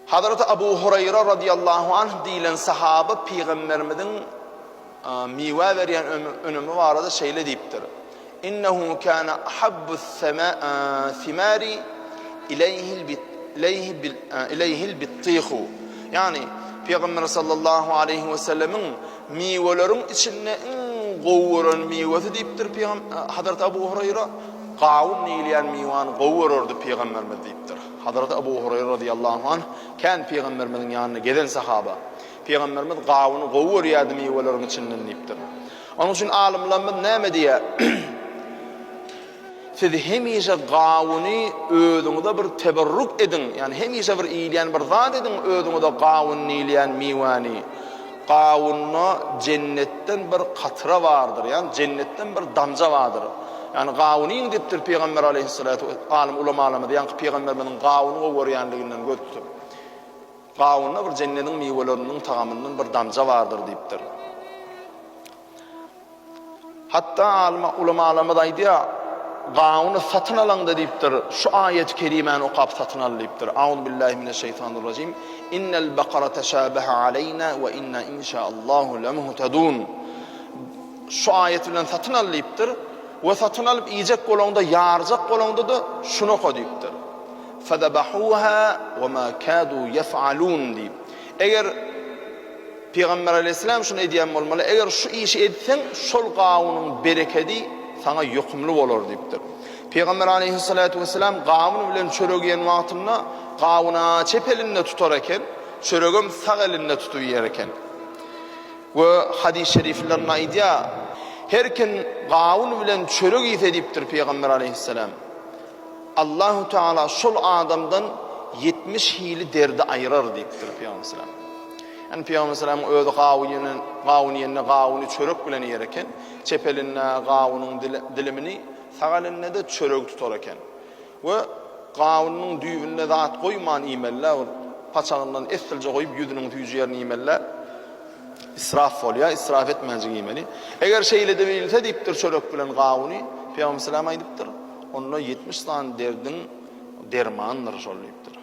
Hazreti Abu Hurayra radıyallahu anh diýilen sahaba Peygamberimizin miwa berýän önümi barada şeýle diýipdir. İnnehu kana ahabbu's thimari ilayhi'l bittihu. Yani Peygamber sallallahu aleyhi ve sellemin miwelerin içinde gowuran miwesi diýipdir Hazreti Abu Hurayra. Qawun niýilýän miwan gowururdy Peygamberimiz diýipdir. Hazreti Abu Hurayra radıyallahu anh kan Peygamberimizin ýanyna gelen sahaba. Peygamberimiz qawuny gowurýardy miwelerin içinden diýipdir. Onun üçin alimlerimiz näme diýär? Siz hemişe qawuny özüňizde bir teberrük edin. Yani hemişe bir iýilýän bir zat edin özüňizde qawun niýilýän miwany. Qawunna cennetten bir qatra vardır. Yani cennetten bir damja vardır. Yani qawuny diýipdir Peygamber aleyhissalatu alim ulamalarymyz. Yani Peygamberimiň qawuny gowurýanlygynyň götürdü. Qawunna bir cennetin miweleriniň tagamyndan bir damja vardır diýipdir. Hatta alim ulamalarymyz aýdýar, qawuny satyn alanda diýipdir. Şu ayet-i kerimeni okap satyn al diýipdir. Auzu billahi mineşşeytanirracim. İnnel bakara teşabaha aleyna ve inna inşaallahu lemuhtedun. Şu ayet bilen satyn al diýipdir. Ve satın alıp yiyecek bolanda, yaracak bolanda da şunu koyuyorlar. فَذَبَحُوهَا وَمَا كَادُوا يَفْعَلُونَ deyip. Eğer Peygamber aleyhisselam şunu ediyen olmalı, eğer şu işi etsen, şol qawunun bereketi sana yukumlu olur deyiptir. Peygamber aleyhissalatu vesselam qawunu bilen çörögiyen vaatında qawuna çep elinde tutar eken, çörögüm sağ elinde tutuyor eken. Ve hadis-i şeriflerine aýdýar, herken qawun bilen çörek ýese diýipdir Peygamber aleyhisselam. Allahu Teala şol adamdan 70 hili derdi aýyrar diýipdir Peygamber aleyhisselam. Yani Peygamber aleyhisselam özü qawuny çörek bilen ýer eken, çepeline qawunyň dilimini, sagalyny de çörek tutar eken. We qawunyň düýbünde zat goýman iýmeller, paçagyndan estilje goýup ýüzüniň tüýjerini iýmeller. İsraf bolýar, israf etmänjik iýmeli. Eger şeýle de bilse diýipdir çörek bilen qawuny, Peygamber sallallahu aýdypdyr. Onda 70 tane derdin dermandyr şol diýipdir.